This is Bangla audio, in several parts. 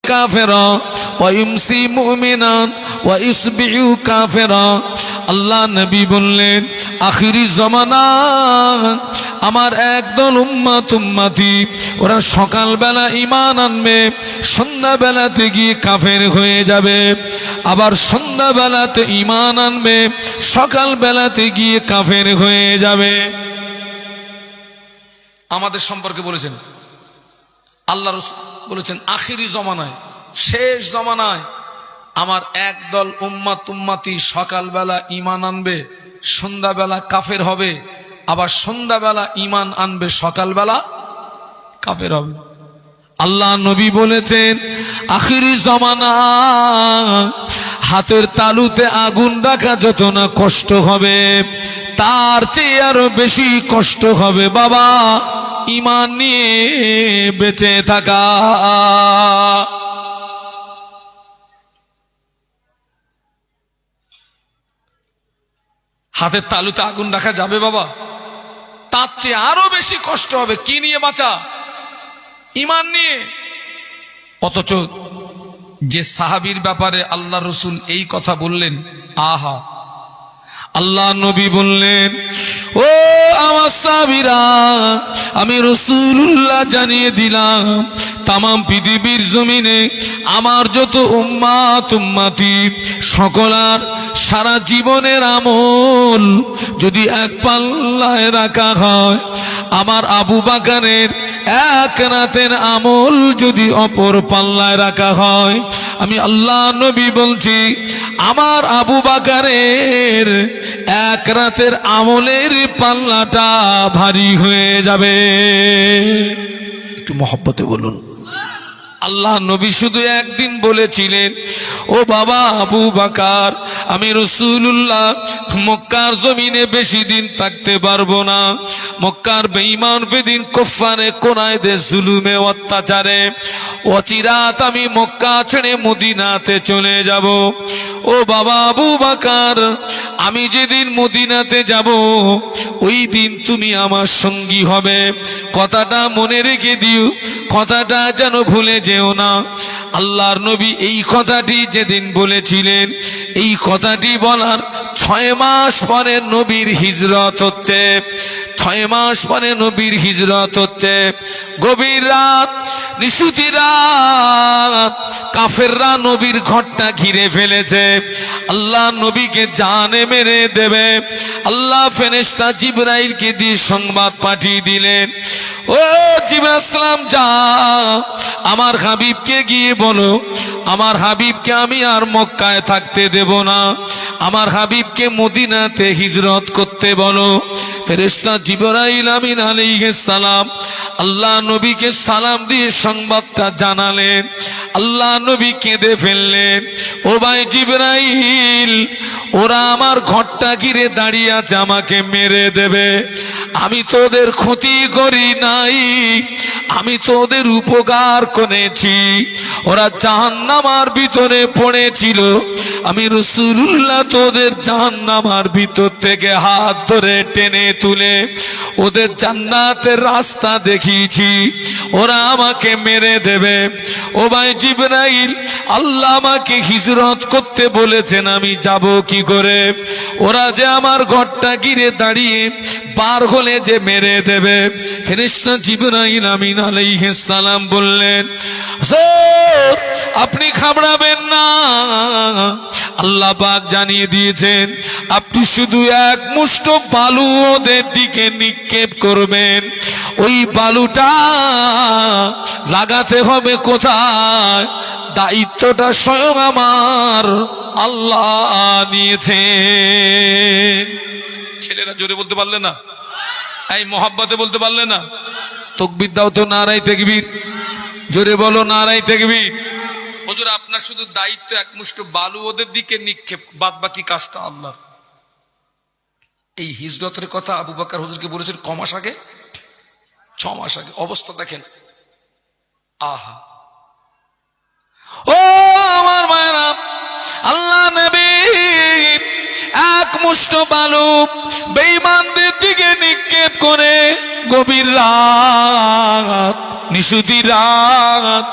কাফেরা ওয়া ইমসি মুমিনান ওয়া ইসবিউ কাফেরা। আল্লাহ নবী বললেন আখিরি জামানা আমার একদল উম্মতি ওরা সকালবেলা ঈমান আনবে, সন্ধ্যাবেলাতে গিয়ে কাফের হয়ে যাবে, আবার সন্ধ্যাবেলাতে ঈমান আনবে, সকালবেলাতে গিয়ে কাফের হয়ে যাবে। আমাদের সম্পর্কে বলেছেন আল্লাহ রাসূল বলেছেন আখিরি জমানায়, শেষ জমানায় আমার একদল উম্মতি সকালবেলা ঈমান আনবে, সন্ধ্যাবেলা কাফের হবে, আবার সন্ধ্যাবেলা ঈমান আনবে, সকালবেলা কাফের হবে। আল্লাহ নবী বলেছেন আখিরি জমানা হাতের তালুতে আগুন রাখা যত না কষ্ট হবে, তার চেয়ে আরো বেশি কষ্ট হবে বাবা ঈমান নিয়ে বেঁচে থাকা। হাতের তালুতে আগুন রাখা যাবে বাবা, তার চেয়ে আরো বেশি কষ্ট হবে কি নিয়ে বাঁচা? ঈমান নিয়ে। অথচ যে সাহাবীর ব্যাপারে আল্লাহ রসুল এই কথা বললেন, আহা, আল্লাহ নবী বললেন ও আমার সাহাবীরা, আমি রাসূলুল্লাহ জানিয়ে দিলাম তামাম পৃথিবীর জমিনে আমার যত উম্মতি সকলার সারা জীবনের আমল যদি এক পাল্লায় রাখা হয়, আমার আবু বকরের এক রাতের আমল যদি অপর পাল্লায় রাখা হয়, আমি আল্লাহ নবী বলছি আমার আবু বকরের এক রাতের আমলের পাল্লাটা ভারী হয়ে যাবে। একটু মহব্বতে বলুন। আল্লাহ নবী শুধু একদিন বলেছিলেন ও বাবা আবু বকর, আমি রাসূলুল্লাহ মক্কার জমিনে বেশি দিন থাকতে পারবো না, মক্কার বেঈমান বেদিন কুফারে কোরাইশদের জুলুমে অত্যাচারে অচিরাত আমি মক্কা ছেড়ে মদিনাতে চলে যাব। ও বাবা আবু বকর, আমি যেদিন মদিনাতে যাব ওই দিন তুমি আমার সঙ্গী হবে, কথাটা মনে রেখে দিও, কথাটা যেন ভুলে যেও না। আল্লাহর নবী এই কথাটি যেদিন বলেছিলেন, এই কথাটি বলার 6 মাস পরে নবীর হিজরত হচ্ছে, 6 মাস পরে নবীর হিজরত হচ্ছে। গভীর রাত, নিশুতি রাত, কাফেররা নবীর ঘরটা ঘিরে ফেলেছে, আল্লাহ নবীকে জানে মেরে দেবে। আল্লাহ ফেরেশতা জিবরাইলকে দিয়ে সংবাদ পাঠিয়ে দিলেন, ও জিবরাইল সালাম যা আমার হাবিবকে গিয়ে বলো, আমার হাবিবকে আমি আর মক্কায় থাকতে দেব না, আমার হাবিবকে মদিনাতে হিজরত করতে বলো। ফেরেশতা জিবরাইল আমিন আলাইহিস সালাম আল্লাহ নবীকে সালাম দিয়ে সংবাদটা জানালেন। আল্লাহ নবী কেঁদে ফেললেন, ও ভাই জিবরাইল, ওরা আমার ঘরটা ঘিরে দাঁড়িয়ে আছে, আমাকে মেরে দেবে। আমি তোদের ক্ষতি করি নাই, আমি তোদের উপকার করেছি। ওরা জাহান্নামের ভিতরে পড়েছিল, আমি রাসূলুল্লাহ তোদের জাহান্নামের ভিতর থেকে হাত ধরে টেনে তুলে ওদের জান্নাতের রাস্তা দেখিয়েছি, ওরা আমাকে মেরে দেবে। ও ভাই জিবরাইল, আল্লাহ আমাকে হিজরত করতে বলেছেন, আমি যাব কি করে? ওরা যে আমার ঘরটা ঘিরে দাঁড়িয়ে বার হলে যে মেরে দেবে। ফেরেশতা জিবরাইল আমিন আলাইহিস সালাম বললেন, আপনি ঘাবড়াবেন না, আল্লাহ পাক জানিয়ে দিয়েছেন আপনি শুধু এক মুষ্ঠ বালু ওদের দিকে নিক্ষেপ করবেন, ওই বালুটা লাগাতে হবে কোথায়? দায়িত্বটা স্বয়ং আমার আল্লাহ নিয়েছেন। ছেলেরা জোরে বলতে পারলে না? এই মোহাব্বতে বলতে পারলে না? তাকবীর দাও তো, নারায়ে তাকবীর, জোরে বলো নারায়ে তাকবীর। হুজুর আপনার শুধু দায়িত্ব এক মুষ্ঠ বালু ওদের দিকে নিক্ষেপ, বাদ বাকি কাজটা আল্লাহ। এই হিজরতের কথা আবু বকর হুজুরকে বলেছেন ক মাস আগে? 6 মাস আগে। অবস্থা দেখেন, আহা। ও আমার মায়েরা, আল্লাহ নবী এক মুষ্ঠ বালু বেঈমানদের দিকে নিক্ষেপ করে গভীর রাত, নিশুতি রাত,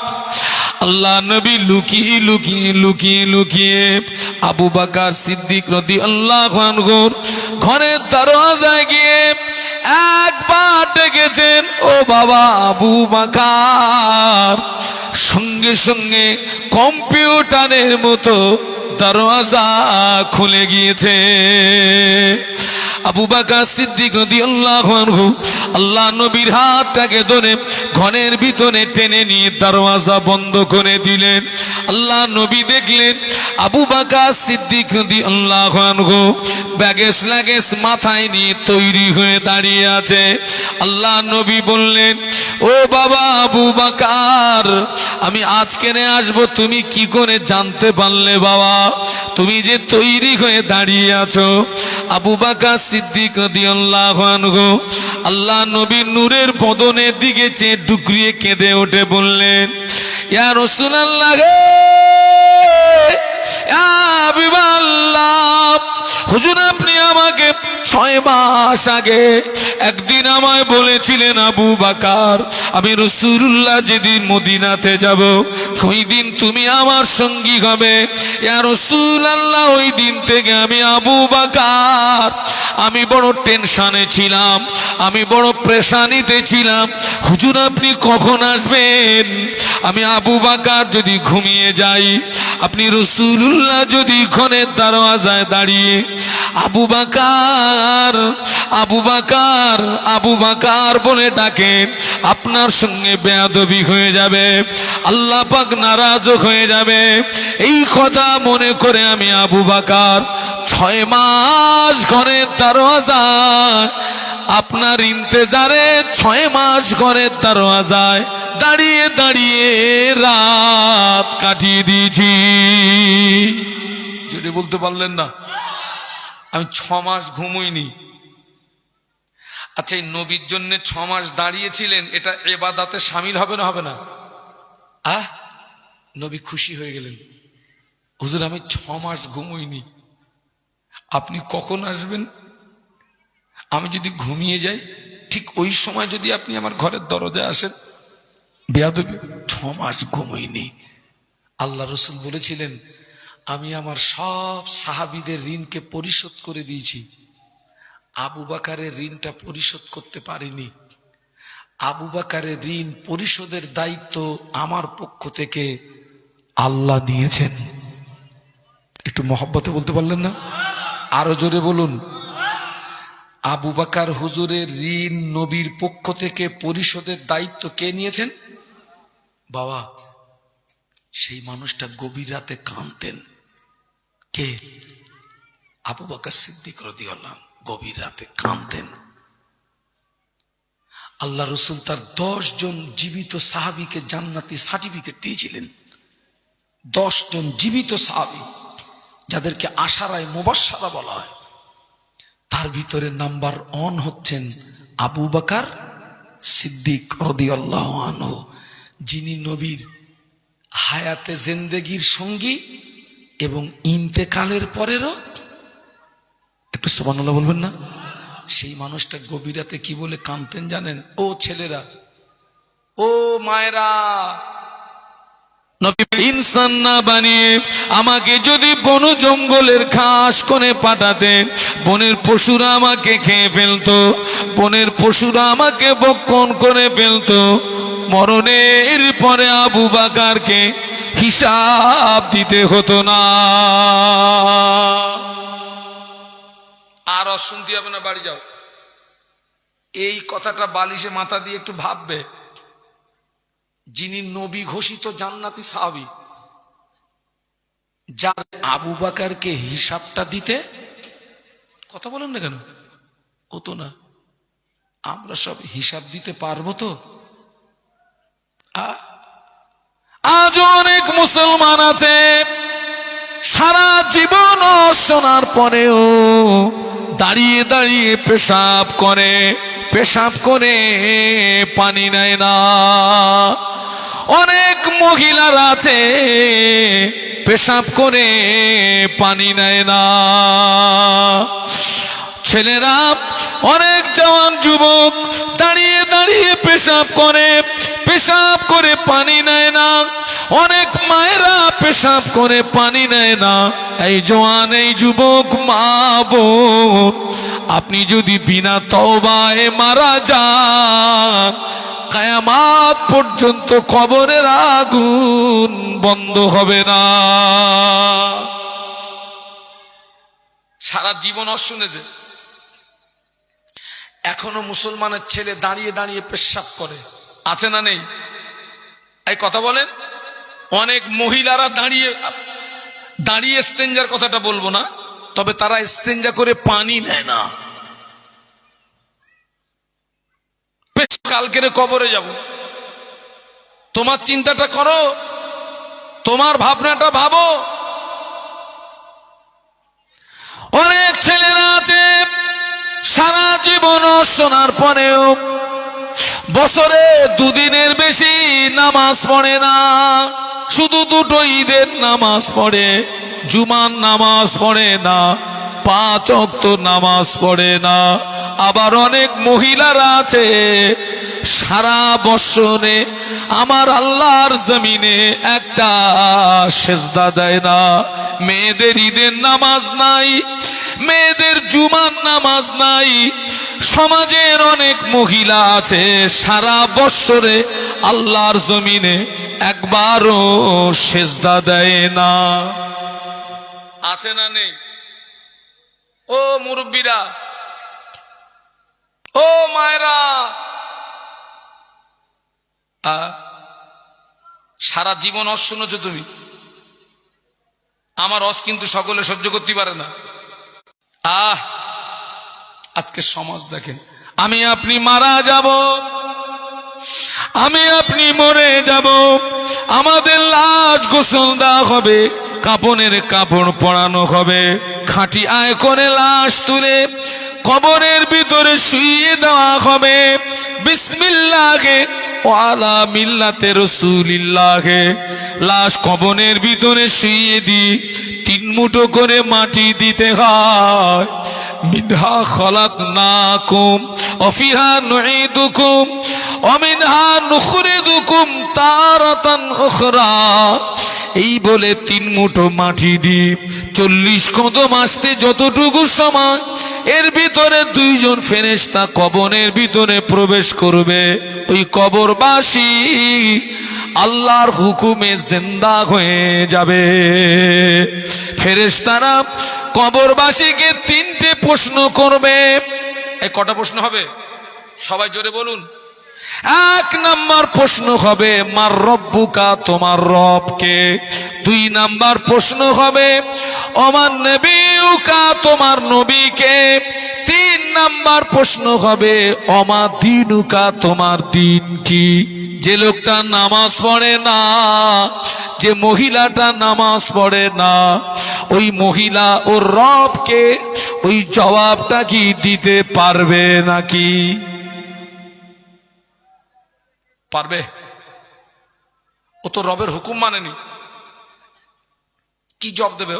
আল্লাহ নবী লুকিয়ে লুকিয়ে লুকিয়ে লুকিয়ে আবু বকর সিদ্দিক রাদিয়াল্লাহু আনহুর ঘরের দরজায় গিয়ে একবার ডেকেছেন, ও বাবা আবু বকর। সঙ্গে সঙ্গে কম্পিউটারের মতো দরজা খুলে গিয়েছে। আবু বকর সিদ্দিক রাদিয়াল্লাহু আনহু আল্লাহ নবীর হাতটাকে ধরে ঘরের ভিতরে টেনে নিয়ে দরওয়াজা বন্ধ করে দিলেন। আল্লাহ নবী দেখলেন আবু বকর সিদ্দিক রাদিয়াল্লাহু আনহু ব্যাগেজ লাগেজ মাথায় নিয়ে তৈরি হয়ে দাঁড়িয়ে আছে। আল্লাহ নবী বললেন, ও বাবা আবু বকর, আমি আজকে আসবো তুমি কি করে জানতে পারলে বাবা? তুমি যে তৈরি হয়ে দাঁড়িয়ে আছো। আবু বকর সিদ্দিক রাদিয়াল্লাহু আনহু আল্লাহ নবীর নূরের বদনের দিকে চেয়ে ডুকরিয়ে কেঁদে ওঠে বললেন, ইয়া রাসূলুল্লাহ, ইয়া হাবিবাল্লাহ, হুজুর আপনি আমাকে 6 মাস আগে একদিন আমায় বলেছিলেন আবু বকর, আমি রাসূলুল্লাহ যেদিন মদিনাতে যাব ওই দিন তুমি আমার সঙ্গী হবে। ইয়া রাসূলুল্লাহ, ওই দিন থেকে আমি আবু বকর আমি বড় টেনশনে ছিলাম, আমি বড় পেরেশানিতে ছিলাম। হুজুর আপনি কখন আসবেন? আমি আবু বকর যদি ঘুমিয়ে যাই, আপনি রাসূলুল্লাহ যদি ঘরের দরওয়াজায় দাঁড়িয়ে আবু বকর আবু বকর আবু বকর বলে ডাকেন, আপনার সঙ্গে বেয়াদবি হয়ে যাবে, আল্লাহ পাক নারাজ হয়ে যাবে। এই কথা মনে করে আমি আবু বকর 6 মাস ঘরের দরওয়াজায় আপনার ইন্তজারে 6 মাস ঘরের দরওয়াজায় দাঁড়িয়ে দাঁড়িয়ে রাত কাটিয়ে দিয়েছি। যদি বলতে পারলেন না, আমি 6 মাস ঘুমোইনি। আচ্ছা, এই নবীর জন্য 6 মাস দাঁড়িয়েছিলেন, এটা ইবাদতে শামিল হবে না হবে না? নবী খুশি হয়ে গেলেন, হুজুর আমি 6 মাস ঘুমোইনি, আপনি কখন আসবেন? আমি যদি ঘুমিয়ে যাই ঠিক ওই সময় যদি আপনি আমার ঘরের দরজায় আসেন, বেয়াদবি। 6 মাস ঘুমোইনি। আল্লাহ রসুল বলেছিলেন, আমি আমার সব সাহাবীদের ঋণকে পরিশোধ করে দিয়েছি, আবু বকরের ঋণটা পরিশোধ করতে পারিনি। আবু বকরের ঋণ পরিশোধের দায়িত্ব আমার পক্ষ থেকে আল্লাহ নিয়েছেন। একটু মহব্বতে বলতে পারলেন না? আরো জোরে বলুন। আবু বকর হুজুরের ঋণ নবীর পক্ষ থেকে পরিশোধের দায়িত্ব কে নিয়েছেন? বাবা, সেই মানুষটা গভীর রাতে কাঁদতেন। কে? আবু বকর সিদ্দিক রাদিয়াল্লাহু আনহু গভীর রাতে কাঁদতেন। আল্লাহ রসুল তার 10 জন জীবিত সাহাবীকে জান্নাতি সার্টিফিকেট দিয়েছিলেন। 10 জন জীবিত সাহাবী যাদেরকে আশারায়ে মুবাশশারা বলা হয়, তার ভিতরে নাম্বার 1 হচ্ছেন আবু বকর সিদ্দিক রাদিয়াল্লাহু আনহু, যিনি নবীর হায়াতে জিন্দেগীর সঙ্গী এবং ইন্তেকালের পরেরও। একটু সুবহানাল্লাহ বলবেন না? সেই মানুষটা গভীর রাতে কি বলে কাঁদতেন জানেন? ও ছেলেরা, ও মায়েরা, নবী ইনসান না বানিয়ে আমাকে যদি বন জঙ্গলের ঘাস কোণে পাঠাতেন, বনের পশুরা আমাকে খেয়ে ফেলতো, বনের পশুরা আমাকে ভক্ষণ করে ফেলতো, মরণের পরে আবু বকরকে হিসাব দিতে হতো না। আর শুনতে হবে না, বাড়ি যাও। এই কথাটা বালিশে মাথা দিয়ে একটু ভাববে। যিনি নবী ঘোষিত জান্নাতি সাহাবী, যার আবু বকরকে হিসাবটা দিতে, কথা বলেন না কেন? হতো না। আমরা সব হিসাব দিতে পারবো তো? আজ অনেক মুসলমান আছে সারা জীবন শোনার পরেও দাঁড়িয়ে দাঁড়িয়ে পেশাব করে, পেশাব করে পানি নেয় না। অনেক মহিলারা আছে পেশাব করে পানি নেয় না। ছেলেরা অনেক জওয়ান যুবক দাঁড়িয়ে দাঁড়িয়ে পেশাব করে পানি নেয় না। অনেক মায়েরা পেশাব করে পানি নেয় না। এই জওয়ান এই যুবক মা বোন, আপনি যদি বিনা তওবায় মারা যান, কিয়ামত পর্যন্ত কবরের আগুন বন্ধ হবে না। সারা জীবন শুনেছে, এখনো মুসলমানের ছেলে দাঁড়িয়ে দাঁড়িয়ে পেশাব করে, আছে না নেই? এই কথা বলেন। অনেক মহিলারা দাঁড়িয়ে দাঁড়িয়ে ইস্তেঞ্জার কথাটা বলবো না, তবে তারা ইস্তেঞ্জা করে পানি নেয় না। কালকের কবরে যাব, তোমার চিন্তাটা করো, তোমার ভাবনাটা ভাবো। অনেক ছেলেরা আছে সারা জীবন শোনার পরেও বছরে দুদিনের বেশি নামাজ পড়ে না। শুধু দুটো ঈদের নামাজ পড়ে, জুমার নামাজ পড়ে না, 5 ওয়াক্ত নামাজ পড়ে না। আবার অনেক মহিলারা আছে সারা বছরে আমার আল্লাহর জমিনে একটা সেজদা দেয় না। মেয়েদের ঈদের নামাজ নাই, মেয়েদের জুমার নামাজ নাই। সমাজের অনেক মহিলা আছে সারা বছরে আল্লাহর জমিনে একবারও সেজদা দেয় না। আছে না নেই? ও মুরব্বীরা, ও মায়েরা, সারা জীবন শুনেছ তুমি। আমার কিন্তু সকলে সহ্য করতে পারে না। আজকে সমাজ দেখেন, আমি আপনি মারা যাব, আমি আপনি মরে যাব, আমাদের লাশ গোসল দেওয়া হবে, কাপনের কাপড় পরানো হবে, খাঁটি আয় করে লাশ তুলে কবরের ভিতরে শুইয়ে দেওয়া হবে। বিসমিল্লাহে ওয়ালা মিল্লাতে রাসূলিল্লাহে। লাশ কবরের ভিতরে শুইয়ে দি 3 মুঠো করে মাটি দিতে হয়। মিনহা খলাকনাকুম ওয়া ফিহা নুঈদুকুম ওয়া মিনহা নুখরিজুকুম তারাতান উখরা। এই বলে 3 মুঠো মাটি দি 40 কদম আসতে যতটুকু সময়, এর ভিতরে 2 জন ফেরেশতা কবরের ভিতরে প্রবেশ করবে। ওই কবরবাসী আল্লাহর হুকুমে জিন্দা হয়ে যাবে। ফেরেশতারা কবরবাসীকে 3টে প্রশ্ন করবে। এই কটা প্রশ্ন হবে? সবাই জোরে বলুন। 1 নাম্বার প্রশ্ন হবে মার রব্বুকা, তোমার রব কে। 2 নাম্বার প্রশ্ন হবে ওমান নবিয়ুকা, তোমার নবী কে। 3 নাম্বার প্রশ্ন হবে ওমা দীনুকা, তোমার দিন কি। যে লোকটা নামাজ পড়ে না, যে মহিলাটা নামাজ পড়ে না, ওই মহিলা ওর রবকে ওই জবাবটা কি দিতে পারবে নাকি? পারবে? ও তো রবের হুকুম মানেনি, কি জবাব দেবে?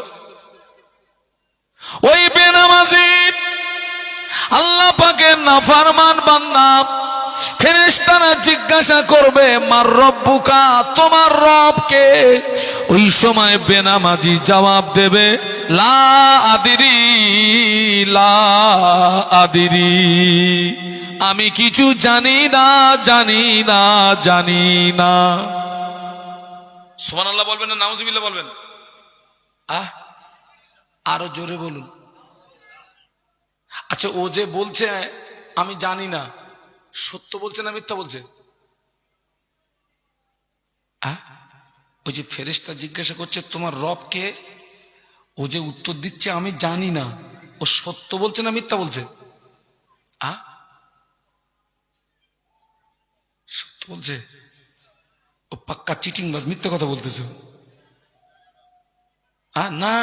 ওই বেনামাজি আল্লাহ পাকের নাফরমান বান্দা, ফেরেশতারা জিজ্ঞাসা করবে মার রব্বুকা, তোমার রব কে। ওই সময় বেনামাজি জবাব দেবে লা আদিরি, লা আদিরি, আমি কিছু জানি না, জানি না, জানি না। সুবহানাল্লাহ বলবেন না নাউজুবিল্লাহ বলবেন? আরো জোরে বলুন। আচ্ছা, ও যে বলছে আমি জানি না, সত্য বলছে না মিথ্যা বলছে? ওই যে ফেরেশতা জিজ্ঞাসা করছে তোমার রব কে, ও যে উত্তর দিচ্ছে আমি জানি না, ও সত্য বলছে না মিথ্যা বলছে? সত্য বলছে। ও পাক্কা চিটিংবাজ, মিথ্যা কথা বলতেছে। না,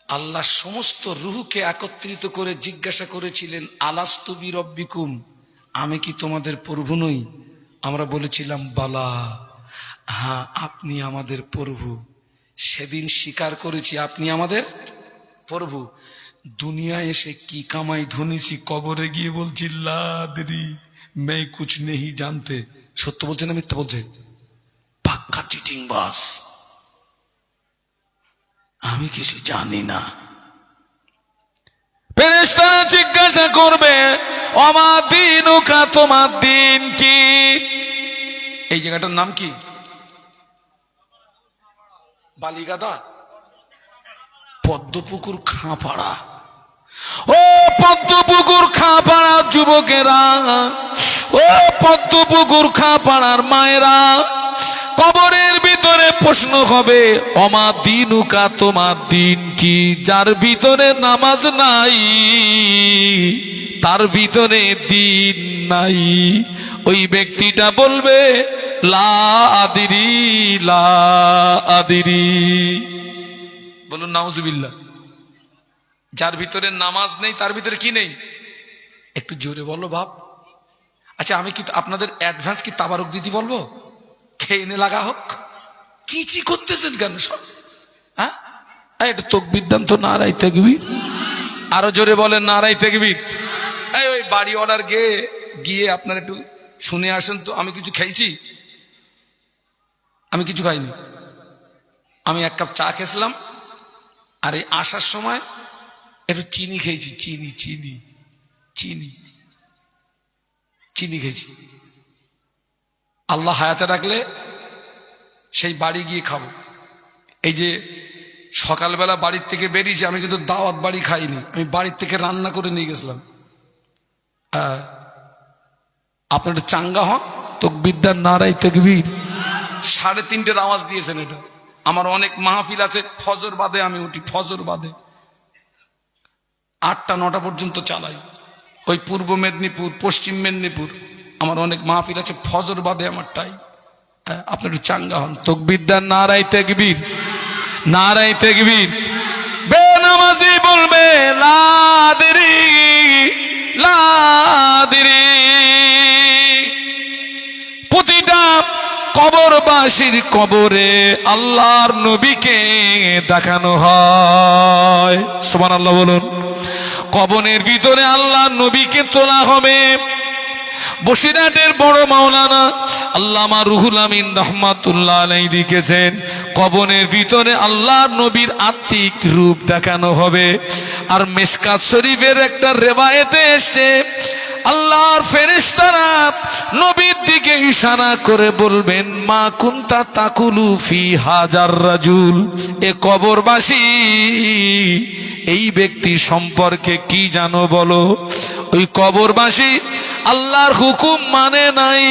আল্লাহ সমস্ত রূহকে একত্রিত করে জিজ্ঞাসা করেছিলেন আলাস্তু বিরব্বিকুম, আমি কি তোমাদের প্রভু নই? আমরা বলেছিলাম বালা, হ্যাঁ আপনি আমাদের প্রভু। সেদিন স্বীকার করেছি আপনি আমাদের প্রভু। দুনিয়া এসে কি কামাই ধনেছি, কবরে গিয়ে বলছি লাদরি मैं कुछ नहीं जानते। সত্য বলছে না মিথ্যা বলছে? পাক্কা চিটিং বাস, আমি কিছু জানি না। ফেরেশতারা জিজ্ঞাসা করবে ওমা দীনুকা, তোমার দিন কি? এই জায়গাটার নাম কি? বালিগাদা, পদ্মপুকুর খাঁপাড়া। ও পদ্মপুকুর খাঁপাড়া যুবকেরা, ও পদ্মপুকুর খাঁপাড়ার মায়েরা, কবরের ভিতরে প্রশ্ন হবে ওমা দীনুকা, তোমার দিন কি? যার ভিতরে নামাজ নাই তার ভিতরে দিন নাই। ওই ব্যক্তিটা বলবে লা আদিরি, লা আদিরি। বলুন নাউজুবিল্লাহ। যার ভিতরে নামাজ নেই তার ভিতরে কি নেই? একটু জোরে বলো বাপ। আচ্ছা আমি কি আপনাদের অ্যাডভান্স কি তাবারক দিদি বলবো? খেয়ে নে লাগা হোক। চিচি করতেছেন কেন সব? হ্যাঁ, একটু তাকবীর দেন তো, নারায়ে তাকবীর। আরো জোরে বলেন নারায়ে তাকবীর। এই ওই বাড়ি অর্ডার গিয়ে আপনারা একটু শুনে আসেন তো। আমি কিছু খেয়েছি? আমি কিছু খাইনি। আমি এক কাপ চা খেয়েছিলাম, আর এই আসার সময় একটু চিনি খেয়েছি। চিনি চিনি চিনি চিনি খেয়েছি। আল্লাহ হায়াতে রাখলে সেই বাড়ি গিয়ে খাবো। এই যে সকালবেলা বাড়ির থেকে বেরিয়েছি, আমি কিন্তু দাওয়াত বাড়ি খাইনি, আমি বাড়ির থেকে রান্না করে নিয়ে গেছিলাম। আপনার একটু চাঙ্গা হন, তাকবীর দেন, নারায়ে তাকবীর। 3:30-র আওয়াজ দিয়েছেন। এটা আমার অনেক মাহফিল আছে, ফজর বাদে আমি উঠি, ফজর বাদে 8টা-9টা পর্যন্ত চালাই। ওই পূর্ব মেদিনীপুর, পশ্চিম মেদিনীপুর আমার অনেক মাহফিল আছে, ফজর বাদে আমার টাইম। আপনি একটু চাঙ্গা হন, তাকবীর দেন, নারায়ে তাকবীর, নারায়ে তাকবীর। বেনামাজি বলবে লা আদরি, লা আদরি। প্রতিটা কবরবাসীর কবরে আল্লাহর নবীকে দেখানো হয়। সুবহানাল্লাহ বলুন। কবরের ভিতরে আল্লাহর নবীকে তোলা হবে। বসিরহাটের বড় মাওলানা আল্লামা রুহুল আমিন রাহমাতুল্লাহ আলাইহি লিখেছেন, কবরের ভিতরে আল্লাহর নবীর আত্মিক রূপ দেখানো হবে। আর মিশকাত শরীফের একটা রিওয়ায়েতে এসেছে, আল্লাহর ফেরেশতারা নবীর দিকে ইশারা করে বলবেন মা কুনতা তাকুলু ফি হাজার রাজুল। এ কবরবাসী, এই ব্যক্তি সম্পর্কে কি জানো বলো? ওই কবরবাসী আল্লাহর হুকুম মানে নাই,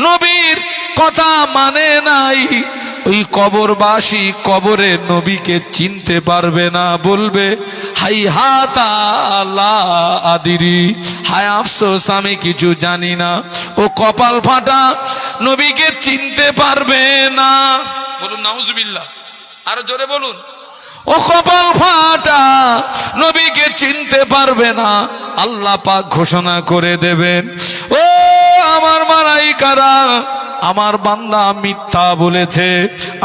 নবীর কথা মানে নাই। ওই কবরবাসী কবরে নবীকে চিনতে পারবে না, বলবে হাই হাতা লা আদিরি, হায় আফসোস আমি কিছু জানি না। ও কপাল ফাটা, নবীকে চিনতে পারবে না। বলুন নাউজুবিল্লাহ, আরো জোরে বলুন। ও কপাল ফাটা, নবীকে চিনতে পারবে না। আল্লাহ পাক ঘোষণা করে দেবেন, ও আমার মালাইকারা, আমার বান্দা মিথ্যা বলেছে,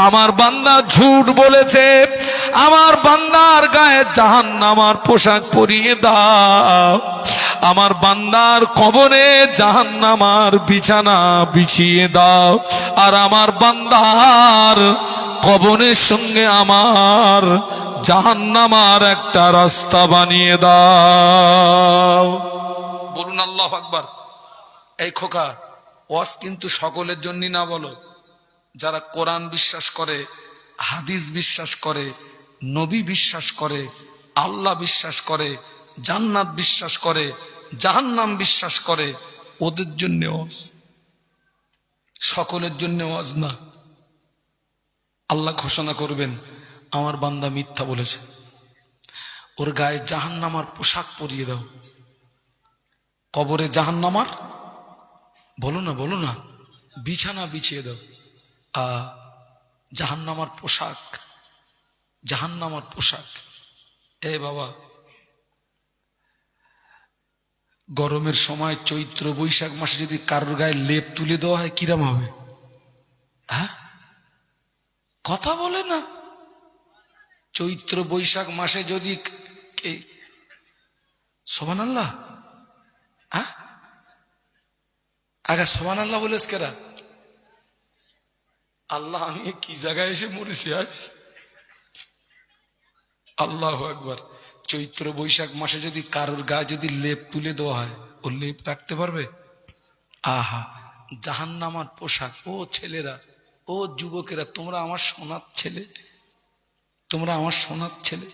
আমার বান্দা ঝুট বলেছে, আমার বান্দার গায়ে জাহান্নামার পোশাক পরিয়ে দাও, আমার বান্দার কবরে জাহান্নামার বিছানা বিছিয়ে দাও, আর আমার বান্দার কবরের সঙ্গে আমার জাহান্নামার একটা রাস্তা বানিয়ে দাও। বলুন আল্লাহু আকবার। এই খোকা, ওয়াজ কিন্তু সকলের জন্য না, বলো যারা কোরআন বিশ্বাস করে, হাদিস বিশ্বাস করে, নবী বিশ্বাস করে, আল্লাহ বিশ্বাস করে, জান্নাত বিশ্বাস করে, জাহান্নাম বিশ্বাস করে, ওদের জন্য ওয়াজ, সকলের জন্য ওয়াজ না। আল্লাহ ঘোষণা করবেন আমার বান্দা মিথ্যা বলেছে, ওর গায়ে জাহান্নামার পোশাক পরিয়ে দাও, কবরে জাহান্নামার, বলো না বিছানা বিছিয়ে দাও, জাহান্নামার পোশাক, জাহান্নামার পোশাক। এ বাবা, গরমের সময় চৈত্র বৈশাখ মাসে যদি কারোর গায়ে লেপ তুলে দেওয়া হয় কিরম হবে? হ্যাঁ, কথা বলে না। চৈত্র বৈশাখ মাসে যদি সুবহানাল্লাহ। আগে সুবহানাল্লাহ বলেছ কেরা? আল্লাহ, আমি কি জায়গায় এসে মরেছি আজ। আল্লাহু আকবার। চৈত্র বৈশাখ মাসে যদি কারোর গায়ে যদি লেপ তুলে দেওয়া হয়, ও লেপ রাখতে পারবে? আহা, জাহান্নামার পোশাক। ও ছেলেরা, ও যুবকেরা, তোমরা আমার সোনার ছেলে, তোমরা আমার সোনার ছেলে।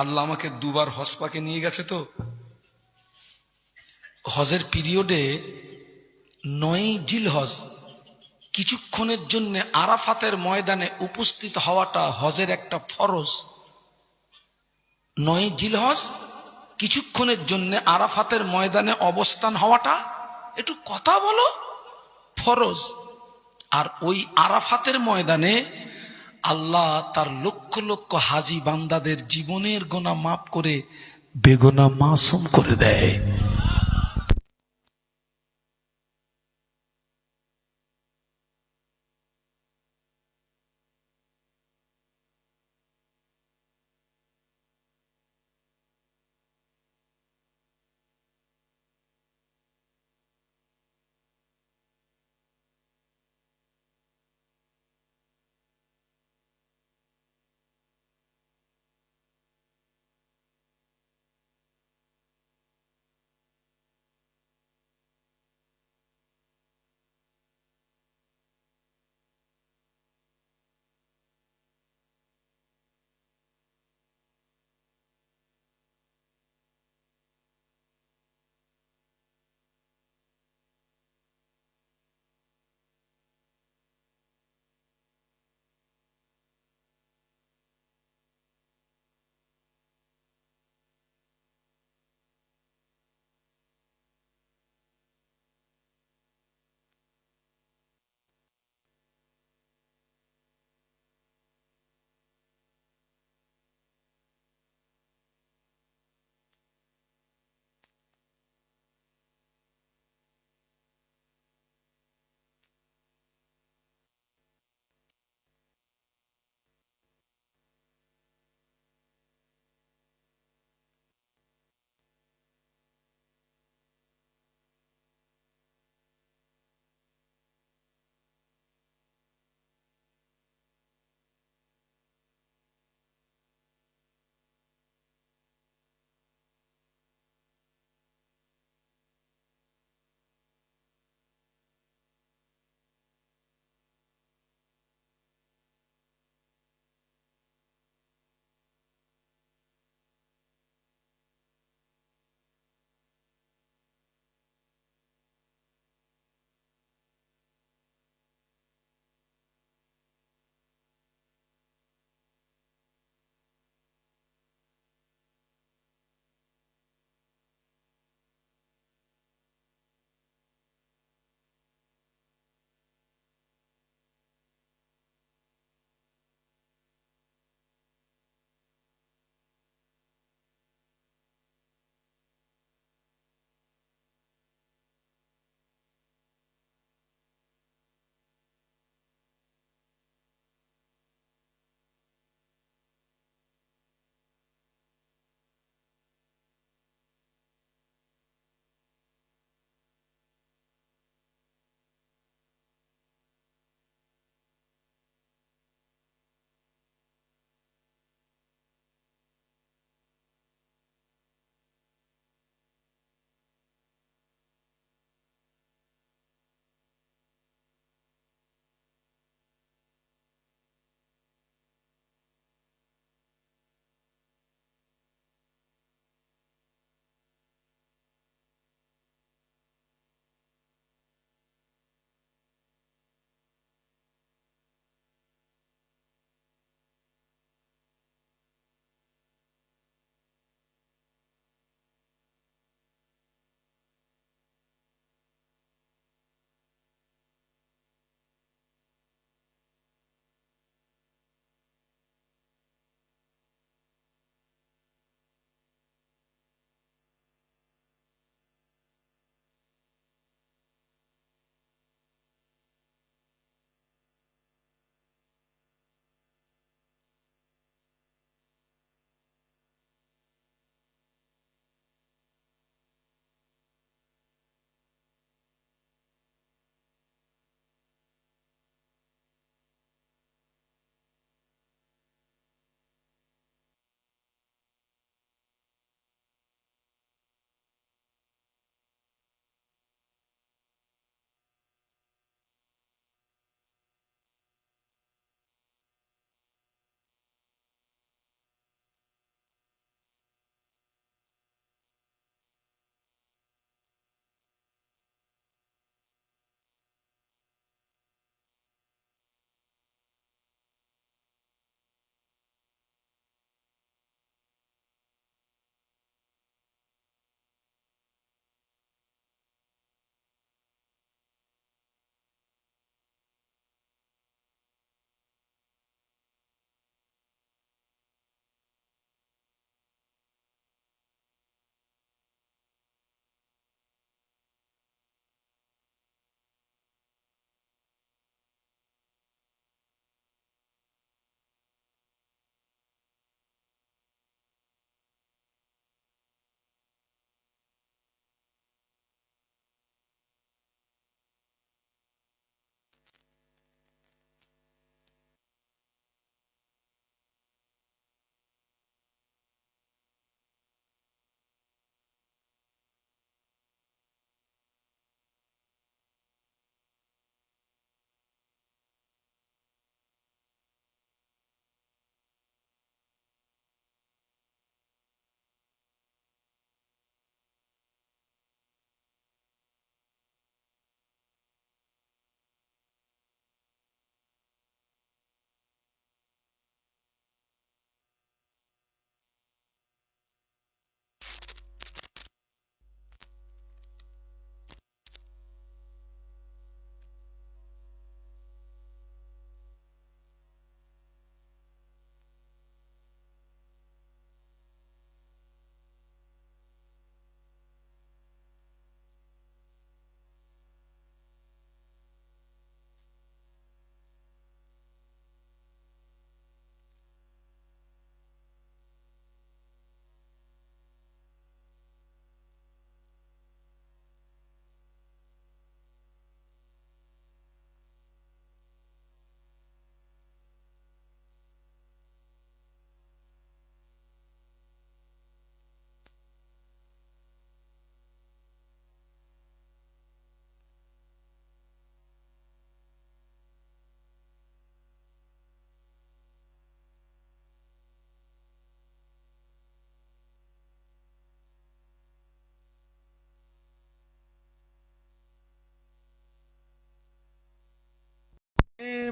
আল্লাহ আমাকে দুবার হজ পাকে নিয়ে গেছে। তো হজের পিরিয়ডে 9 জিলহজ কিছুক্ষণের জন্য আরাফাতের ময়দানে উপস্থিত হওয়াটা হজের একটা ফরজ। 9 জিলহজ কিছুক্ষণের জন্য আরাফাতের ময়দানে অবস্থান হওয়াটা, একটু কথা বলো, ফরজ। আর ওই আরাফাতের ময়দানে আল্লাহ তার লক্ষ লক্ষ হাজি বান্দাদের জীবনের গোনা মাফ করে বেগুনা মাসুম করে দেয়।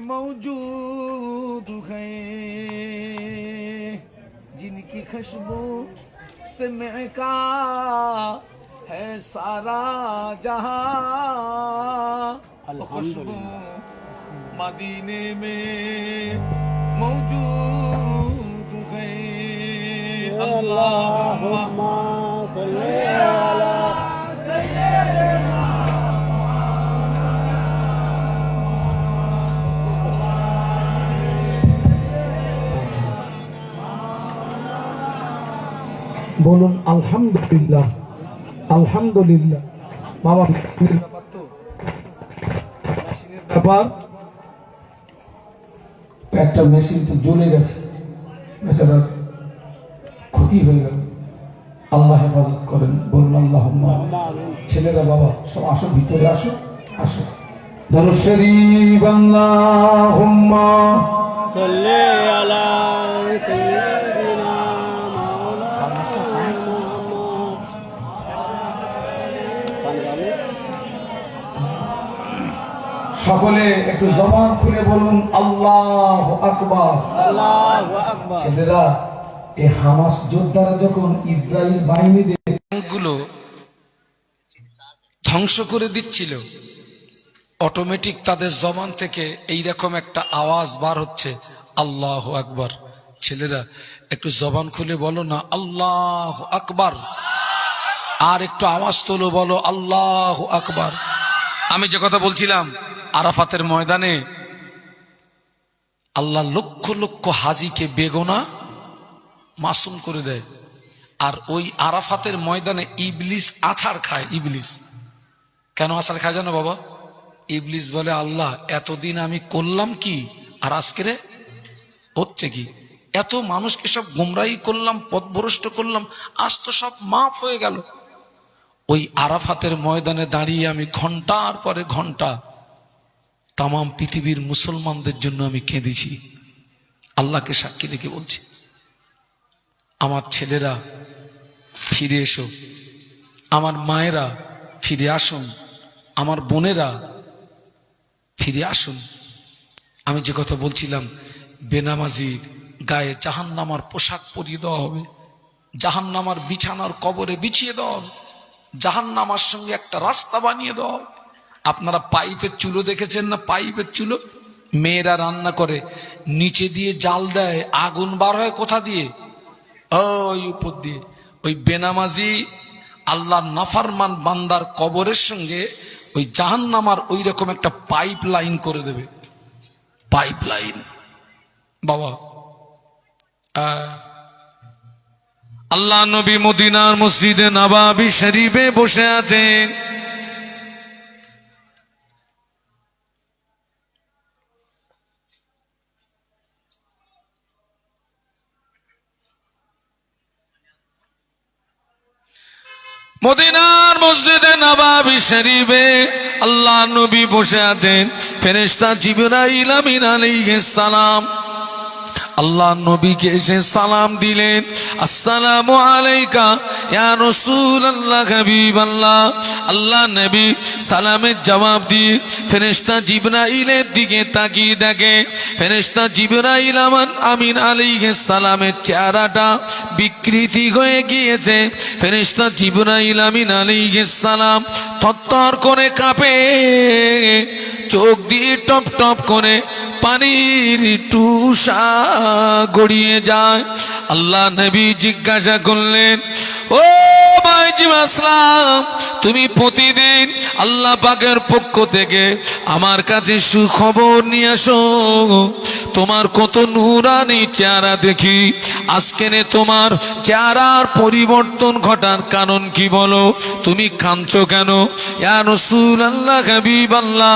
मौजूद है, जिनकी खुशबू से महका है सारा जहां, खुशबू मदीने में मौजूद है। अल्लाहुम्मा सल्ली अला सय्यिदिना। বলুন আলহামদুলিল্লাহ, আলহামদুলিল্লাহ। বাবা ব্যাপার, একটা মেশিন তো জ্বলে গেছে, বেচারা ক্ষতি হয়ে গেল, আল্লাহ হেফাজত করেন। বলুন আল্লাহুম্মা। ছেলেরা বাবা সব আসো, ভিতরে আসো, আসো। দরুদ শরীফ। আল্লাহুম্মা সাল্লি আলা সাইয়্যিদিনা সকলে একটু জবান খুলে বলুন আল্লাহু আকবার, আল্লাহু আকবার। ছেলেরা, এই হামাস যোদ্ধারা যখন ইসরায়েল বাহিনীদের গুলো ধ্বংস করে দিচ্ছিল, অটোমেটিক তাদের জবান থেকে এইরকম একটা আওয়াজ বার হচ্ছে, আল্লাহু আকবার। ছেলেরা একটু জবান খুলে বলো না আল্লাহু আকবার, আর একটু আওয়াজ তোলো, বলো আল্লাহু আকবার। আমি যে কথা বলছিলাম, আরাফাতের ময়দানে আল্লাহ লক্ষ লক্ষ হাজিকে বেগুনা মাসুম করে দেয়, আর ওই আরাফাতের ময়দানে ইবলিস আছাড় খায়। ইবলিস কেন আছাড় খায় জানো বাবা? ইবলিস বলে, আল্লাহ এতদিন আমি করলাম কি, আর আজকে রে হচ্ছে কি? এত মানুষকে সব গুমরাহি করলাম, পথভ্রষ্ট করলাম, আজ তো সব মাফ হয়ে গেল। ওই আরাফাতের ময়দানে দাঁড়িয়ে আমি ঘন্টার পরে ঘন্টা তামাম পৃথিবীর মুসলমানদের জন্য আমি কেঁদেছি। আল্লাহকে সাক্ষী রেখে বলছি, আমার ছেলেরা ফিরে এসো, আমার মায়েরা ফিরে আসুন, আমার বোনেরা ফিরে আসুন। আমি যে কথা বলছিলাম, বেনামাজির গায়ে জাহান্নামার পোশাক পরিয়ে দেওয়া হবে, জাহান্নামার বিছানার কবরে বিছিয়ে দেওয়া হবে, জাহান্নামার সঙ্গে একটা রাস্তা বানিয়ে দেওয়া হবে। আপনারা পাইপের চুলো দেখেছেন না? পাইপের চুলো মেয়েরা রান্না করে, নিচে দিয়ে জাল দেয়, আগুন বার হয় কোথা দিয়ে? ওই উপর দিয়ে। ওই বেনামাজি আল্লাহর নাফরমান বান্দার কবরের সঙ্গে ওই জাহান্নামার ওই রকম একটা পাইপ লাইন করে দেবে, পাইপ লাইন। বাবা, আল্লাহ নবী মদিনার মসজিদে নববী শরীফে বসে আছেন। মদিনার মসজিদে নববী শরীফে আল্লাহ নবী বসে আছেন। ফেরেশতা জিবরাইল আমিন আলাইহিস সালাম আল্লাহ নবীকে এসে সালাম দিলেন, আসসালামু আলাইকা ইয়া রাসূলুল্লাহ হাবিবাল্লাহ। আল্লাহ নবী সালামের জবাব দিয়ে ফেরেশতা জিবরাইলের দিকে তাকিয়ে দেখে, ফেরেশতা জিবরাইল আমিন আলাইহিস সালামের চেহারাটা বিকৃতি হয়ে গিয়েছে। ফেরেশতা জিবরাইল আমিন আলাইহিস সালাম থরথর করে কাঁপে, চোখ দিয়ে টপ টপ করে পানির টুসা গড়িয়ে যায়। আল্লাহ নবী জিজ্ঞাসা করলেন, ও ভাইজিব আসলাম, তুমি প্রতিদিন আল্লাহ পাকের পক্ষ থেকে আমার কাছে সুখবর নিয়ে আসো, তোমার কত নূরানি চেহারা দেখি, আজকে তোমার চেহারার পরিবর্তন ঘটার কারণ কি বলো? তুমি কাঁদছো কেন? ইয়া রাসূলুল্লাহ হাবিবাল্লাহ,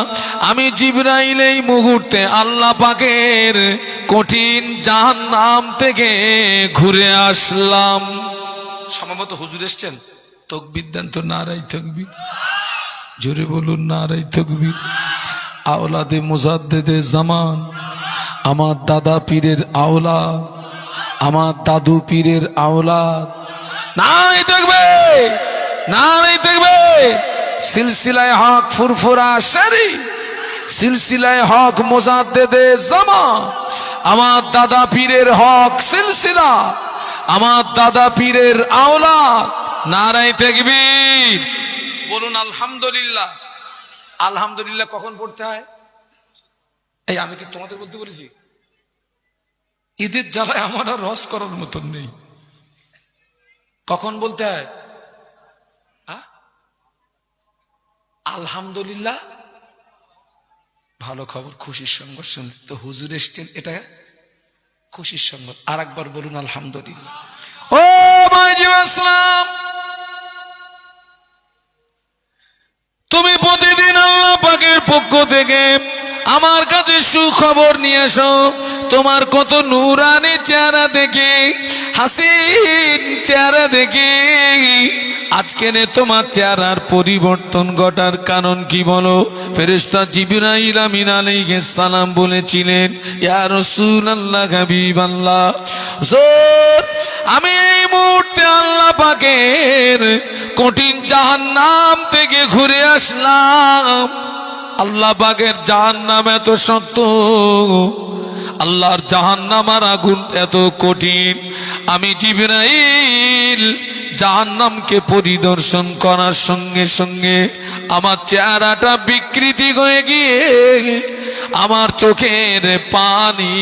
আমি জিবরাইল এই মুহূর্তে আল্লাহ পাকের কঠিন জাহান্নাম থেকে ঘুরে আসলাম। সম্ভবত হুজুর এসছেন, তাকবীর দেন তো, নারাই তাকবীর, জোরে বলুন নারাই তাকবীর। আওলাদে মুজাদ্দেদে জামান, আমার দাদা পীরের আওলাদ, আমার দাদু পীরের আওলাদ, নারাই তাকবীর, নারাই তাকবীর। সিলসিলায়ে হক ফুরফুরা শরীফ সিলসিলায় হক মোজাদ্দেদে জামান, আমার দাদা পীরের হক সিলসিলা, আমার দাদা পীরের আওলাদ। নারায়ে তাকবীর, বলুন আলহামদুলিল্লাহ। আলহামদুলিল্লাহ কখন পড়তে হয়? এই আমি কি তোমাদের বলতে বলেছি? ঈদের জ্বালায় আমার আর রস করার মতন নেই। কখন বলতে হয়? আলহামদুলিল্লাহ। ভালো খবর, খুশির সংবাদ শুনলে তো হুজুর এসছেন, এটা খুশির সংবাদ। আর একবার বলুন আলহামদুলিল্লাহ। ও ভাইজি আসসালাম, তুমি প্রতিদিন আল্লাহ পাকের পক্ষ থেকে আমার কাছে সুখবর নিয়ে আসো। তোমার কত নূরানি চেহারা দেখে, হাসিন চেহারা দেখে আজকে তোমার চেহারার পরিবর্তন ঘটার কারণ কি বলো? ফেরেশতা জিবরাইল আমিন আলাইহিস সালাম বলেছিলেন, ইয়া রাসূলুল্লাহ হাবিবাল্লাহ, আমি এই মুহূর্তে আল্লাহ পাকের কঠিন জাহান্নাম থেকে ঘুরে আসলাম। আল্লাহ পাকের জাহান্নাম এত শক্ত, আল্লাহর জাহান্নামের আগুন এত কঠিন, আমি জিবরাইল জাহান্নামকে পরিদর্শন করার সঙ্গে সঙ্গে আমার চেহারাটা বিকৃতি হয়ে গিয়ে আমার চোখের পানি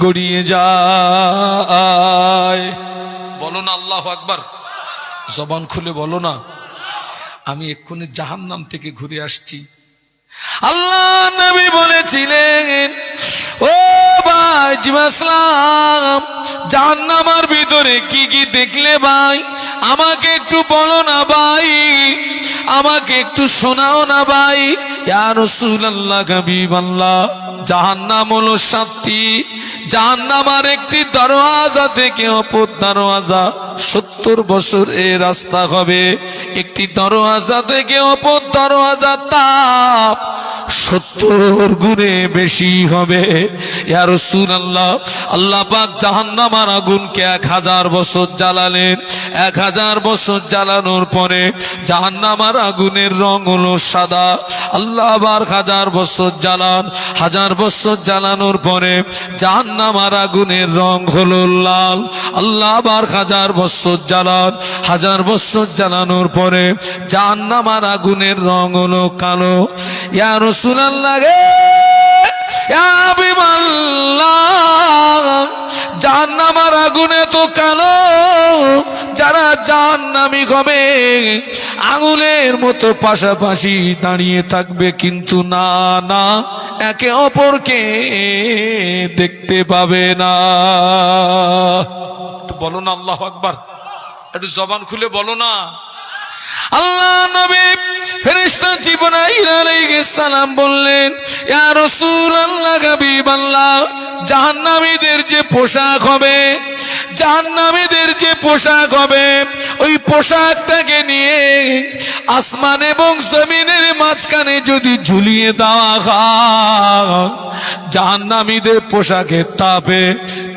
গড়িয়ে যায়। বলো না আল্লাহু আকবার, জবান খুলে বলো না। আমি এক্ষুনি জাহান্নাম থেকে ঘুরে আসছি। আল্লাহ নবী বলেছিলেন, ও ভাই জিবাসলাম, জাহান্নামের ভিতরে কি কি দেখলে ভাই আমাকে একটু বলো না ভাই, আমাকে একটু শোনাও না ভাই। ইয়া রাসূলুল্লাহ হাবিবাল্লাহ, জাহান্নাম হলো 7টি। জাহান্নামের একটি দরওয়াজা থেকে অপর দরওয়াজা 70 বছর এ রাস্তা হবে। একটি দরওয়াজা থেকে অপর দরওয়াজা তাপ 70 গুণে বেশি হবে। ইয়া রাসূলুল্লাহ, আল্লাহ পাক জাহান্নামের আগুনকে 1000 বছর জ্বালালেন। 1000 বছর জ্বালানোর পরে জাহান্নামের আগুনের রং হলো সাদা। আল্লাহ আবার 1000 বছর জ্বালান। 1000 বছর জ্বালানোর পরে জাহান্নামের আগুনের রং হলো লাল। আল্লাহ আবার 1000 বছর জ্বালান। 1000 বছর জ্বালানোর পরে জাহান্নামের আগুনের রং হলো কালো। ইয়া রাসূলুল্লাহ গে, ইয়া হাবিবাল্লাহ, জাহান্নামের আগুনে তো কালো, যারা জাহান্নামী হবে আঙুলের মতো পাশাপাশি দাঁড়িয়ে থাকবে, কিন্তু না না, একে অপরকে দেখতে পাবে না। বলো না আল্লাহু আকবার, একটু জবান খুলে বলো না। আল্লাহ নবী ফেরেশতা জিবরাইল আলাইহিস সালাম বললেন, ইয়া রাসূলুল্লাহ হাবিবাল্লাহ, জাহান্নামীদের যে পোশাক হবে, জাহান্নামীদের যে পোশাক হবে, ওই পোশাকটাকে নিয়ে আসমান এবং জমিনের মাঝখানে যদি ঝুলিয়ে দেওয়া হয়, জাহান্নামীদের পোশাকের তাপে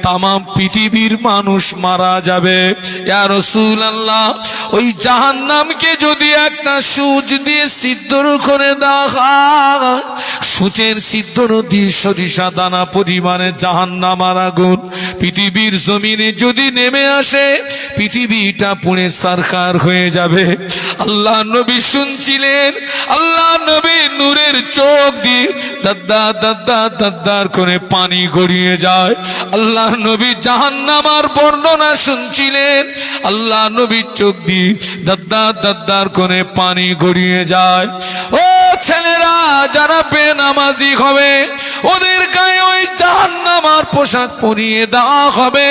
তামাম পৃথিবীর মানুষ মারা যাবে। ইয়া রাসূলুল্লাহ, ওই জাহান্নামকে যদি একটা সূচ দিয়ে ছিদ্র করে দেওয়া হয়, সূচের ছিদ্র দিয়ে সরিষা দানা পরিমাণে জাহান্নামের আগুন পৃথিবীর জমিনে যদি নেমে আসে, পৃথিবীটা পুড়ে ছারখার হয়ে যাবে। আল্লাহ নবী শুনছিলেন, আল্লাহ নবী নূরের চোখ দিয়ে দাদ্দার দাদ্দার দাদ্দার করে পানি গড়িয়ে যায়। আল্লাহ নবী জাহান্নামের বর্ণনা শুনছিলেন, আল্লাহ নবীর চোখ দিয়ে দাদ্দার দাদ্দার করে পানি গড়িয়ে যায়। ও ছেলেরা, যারা বেনামাজি হবে ওদের গায়ে ওই জাহান্নামের পোশাক পরিয়ে দেওয়া হবে,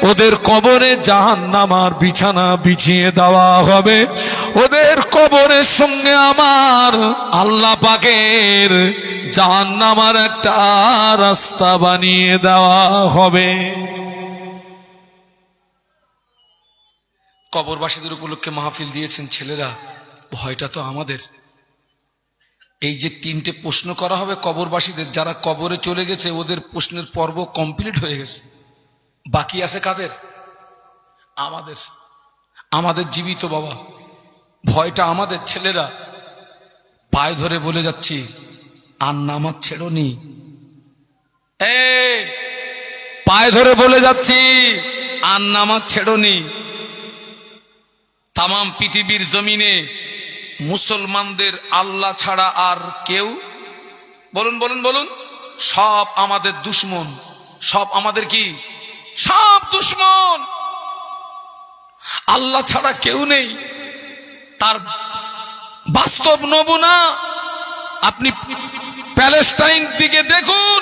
ওদের কবরে জাহান্নামের বিছানা বিছিয়ে দেওয়া হবে, ওদের কবরের সঙ্গে আমার আল্লাহ পাকের জাহান্নামের একটা রাস্তা বানিয়ে দেওয়া হবে। কবরবাসীদের উপলক্ষে মাহফিল দিয়েছেন ছেলেরা, ভয়টা তো আমাদের। এই যে 3টে প্রশ্ন করা হবে কবরবাসীদের, যারা কবরে চলে গেছে ওদের প্রশ্নের পর্ব কমপ্লিট হয়ে গেছে, বাকি আছে কাদের? আমাদের। আমাদের জীবিত বাবা, ভয়টা আমাদের। ছেলেরা পায়ে ধরে বলে যাচ্ছি, আর নামাজ ছেড়োনি? পায়ে ধরে বলে যাচ্ছি, আর নামাজ ছেড়োনি? তামাম পৃথিবীর জমিনে মুসলমানদের আল্লাহ ছাড়া আর কেউ, বলুন বলুন বলুন, সব আমাদের দুশ্মন। সব আমাদের কি? সব দুশ্মন। আল্লাহ ছাড়া কেউ নেই। তার বাস্তব নমুনা আপনি প্যালেস্টাইন দিকে দেখুন,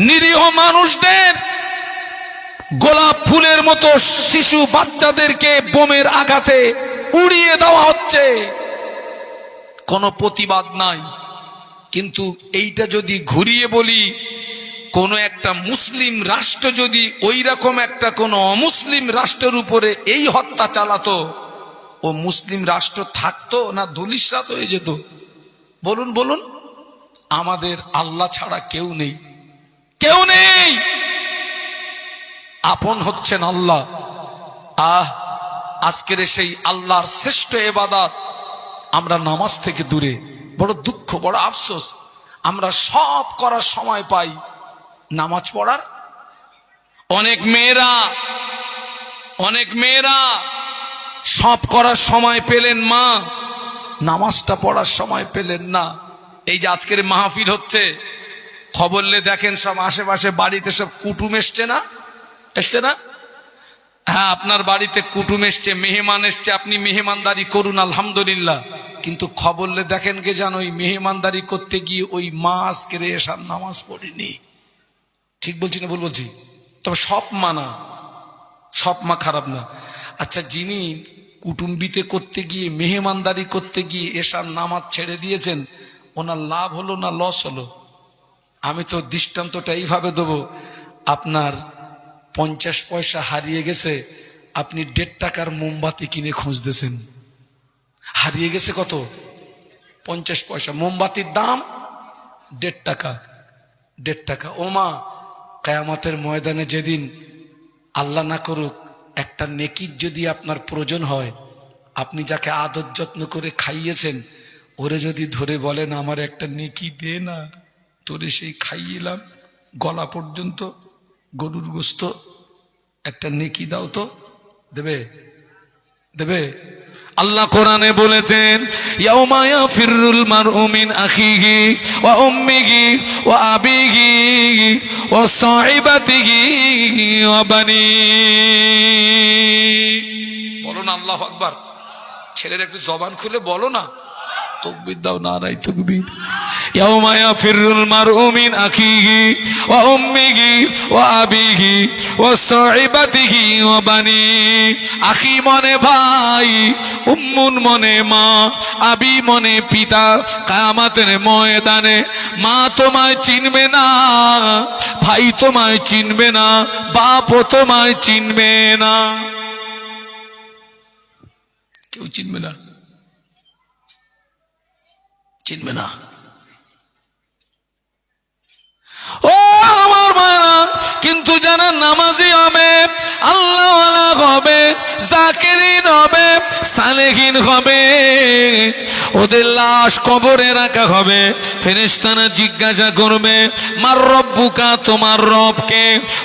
নিরীহ মানুষদের, গোলাপ ফুলের মতো শিশু বাচ্চাদেরকে বোমের আঘাতে উড়িয়ে দেওয়া হচ্ছে, কোনো প্রতিবাদ নাই। কিন্তু এইটা যদি ঘুরিয়ে বলি, কোন একটা মুসলিম রাষ্ট্র যদি ওই রকম একটা কোন অমুসলিম রাষ্ট্রের উপরে এই হত্যা চালাতো, ও মুসলিম রাষ্ট্র থাকতো না ধূলিসাৎ হয়ে যেত? বলুন বলুন। আমাদের আল্লাহ ছাড়া কেউ নেই, কেউ নেই। আপন হচ্ছেন আল্লাহ। আজকের সেই আল্লাহর শ্রেষ্ঠ ইবাদত আমরা নামাজ থেকে দূরে। বড় দুঃখ, বড় আফসোস, আমরা সব করার সময় পাই, নামাজ পড়ার অনেক মেয়েরা সব করার সময় পেলেন, মা নামাজটা পড়ার সময় পেলেন না। এই যে আজকের মাহফিল হচ্ছে, খবরলে দেখেন সব আশেপাশে বাড়িতে সব কুটুম এসছে না? এসছে না? হ্যাঁ, আপনার বাড়িতে কুটুম এসছে, মেহমান এসছে, আপনি মেহমানদারি করুন, আলহামদুলিল্লাহ। কিন্তু খবরলে দেখেন কে জানো, ওই মেহমানদারি করতে গিয়ে ওই মা আজকের এসার নামাজ পড়েনি। ঠিক বলছি না ভুল বলছি? তবে সব মা খারাপ না। আচ্ছা, যিনি কুটুম্বিতে করতে গিয়ে, মেহমানদারি করতে গিয়ে এসার নামাজ ছেড়ে দিয়েছেন, ওনার লাভ হলো না লস হলো? আমি তো দৃষ্টান্তটা এইভাবে দেবো, আপনার 50 পয়সা হারিয়ে গেছে, আপনি 1.5 টাকার মোমবাতি কিনে খুঁজতেছেন, হারিয়ে গেছে কত? 50 পয়সা। মোমবাতির দাম 1.5 টাকা। 1.5 টাকা। ও মা, কিয়ামতের ময়দানে যেদিন আল্লাহ না করুক একটা নেকির যদি আপনার প্রয়োজন হয়, আপনি যাকে আদর যত্ন করে খাইয়েছেন, ওরে যদি ধরে বলেন আমার একটা নেকি দে না, তোরে সেই খাইয়েলাম গলা পর্যন্ত গরুর গোস্ত, একটা নেকি দাও তো, দেবে? দেবে? আল্লাহ কোরআনে বলেছেন, ইয়াউমা ইয়াফিরুল মারউ মিন আখিহি ওয়া উম্মিহি ওয়া আবিহি ওয়া সাহিবাতিহি ওয়া বানি। বলো না আল্লাহু আকবার। ছেলের একটু জবান খুলে বলো না, তাকবীর দাও, নারায়ে তাকবীর। ইয়াউমা ইয়াফিরুল মারউ মিন আখিহি ওয়া উম্মিহি ওয়া আবিহি ওয়া সাহিবাতিহি ওয়া বানি। আখি মনে ভাই, উম্মুন মনে মা, আবি মনে পিতা। কিয়ামতের ময়দানে মা তোমায় চিনবে না, ভাই তোমায় চিনবে না, বাপও তোমায় চিনবে না, কেউ চিনবে না, চিনবে না। ও আমার মায়েরা, কিন্তু যারা নামাজি হবে, আল্লাহওয়ালা হবে, জাকিরিন হবে, সালেহিন হবে, ওদের লাশ কবরে রাখা হবে। ফেরেশতারা জিজ্ঞাসা করবে, মার রব্বুকা, তোমার রবকে?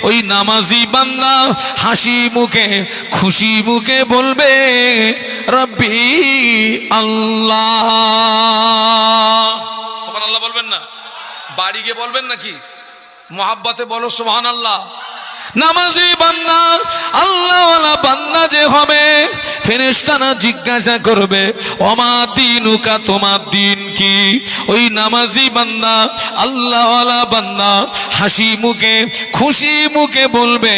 ওই নামাজি বান্দা হাসি মুখে, খুশি মুখে বলবে, রব্বি আল্লাহ। সুবহানাল্লাহ বলবেন না? বাড়ি গিয়ে বলবেন নাকি? মোহাব্বতে বলো সুবহানাল্লাহ। নামাজি বান্দা, আল্লাহওয়ালা বান্দা যে হবে, ফেরেশতারা জিজ্ঞাসা করবে, ওমা দিনুকা, তোমার দিন কি? ওই নামাজি বান্দা, আল্লাহওয়ালা বান্দা হাসি মুখে, খুশি মুখে বলবে,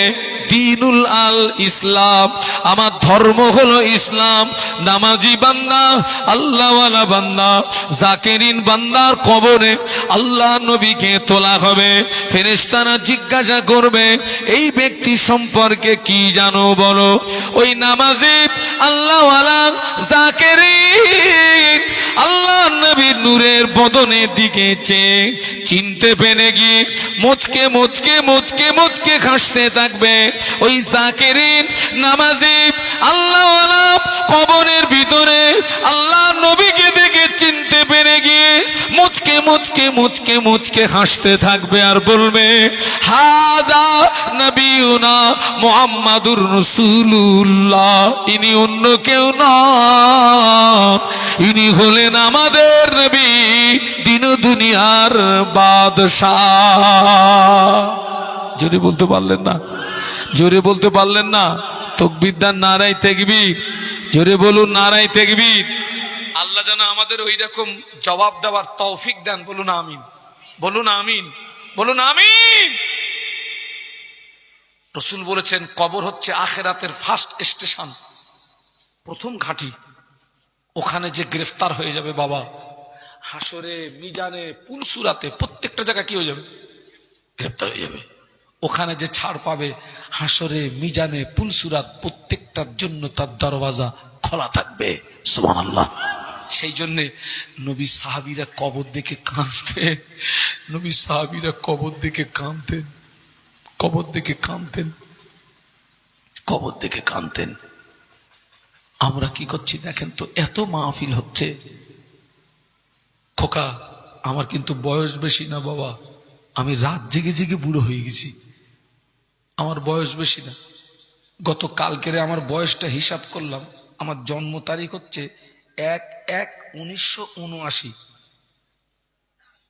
দিনুল আল ইসলাম, আমার ধর্ম হলো ইসলাম। নামাজি বান্দা, আল্লাহওয়ালা বান্দা, জাকিরিন বান্দার কবরে আল্লাহ নবীকে তোলা হবে। ফেরেশতারা জিজ্ঞাসা করবে, এই ব্যক্তি সম্পর্কে কি জানো বলো? ওই নামাজি, আল্লাহওয়ালা, জাকিরিন আল্লাহ নবীর নূরের বদনের দিকে চেয়ে চিনতে পেরে গিয়ে মুচকে মুচকে মুচকে মুচকে হাসতে থাকবে। ওই জাকিরিন নামাজি আল্লাহওয়ালা কবরের ভিতরে আল্লাহ নবীকে দেখে চিনতে পেরে গিয়ে মুচকে মুচকে মুচকে মুচকে হাসতে থাকবে আর বলবে, হাযা নবিয়ুনা মুহাম্মাদুর রাসূলুল্লাহ, ইনি অন্য কেউ নন, ইনি হলেন আমাদের নবী, দিন দুনিয়ার বাদশাহ। জোরে বলতে পারলেন না? জোরে বলতে পারলেন না? তাকবীর দান, নারায়ে তাকবীর। জোরে বলুন নারায়ে তাকবীর। আল্লাহ যেন আমাদের ওই রকম জবাব দেওয়ার তৌফিক দেন। বলুন আমিন, বলুন আমিন, বলুন আমিন। রাসূল বলেছেন কবর হচ্ছে আখিরাতের ফার্স্ট স্টেশন, প্রথম ঘাঁটি। ওখানে যে গ্রেফতার হয়ে যাবে বাবা, হাসরে, মিজানে, পুলসুরাতে, প্রত্যেকটা জায়গা কি হয়ে যাবে? গ্রেফতার হয়ে যাবে। ওখানে যে ছাড় পাবে, হাসরে, মিজানে, পুলসুরাত, প্রত্যেকটার জন্য তার দরওয়াজা খোলা থাকবে। সুবহানাল্লাহ। সেই জন্যে নবী সাহাবীরা কবর দেখে কাঁদতেন, নবী সাহাবীরা কবর দেখে কাঁদতেন, কবর দেখে কাঁদতেন, কবর দেখে কাঁদতেন। আমরা কি করছি দেখেন তো, এত মাহফিল হচ্ছে। খোকা, আমার কিন্তু বয়স বেশি না বাবা, আমি রাত জেগে জেগে বুড়ো হয়ে গেছি, আমার বয়স বেশি না। গত কালকেরে আমার বয়সটা হিসাব করলাম, আমার জন্ম তারিখ হচ্ছে 1/1/1979।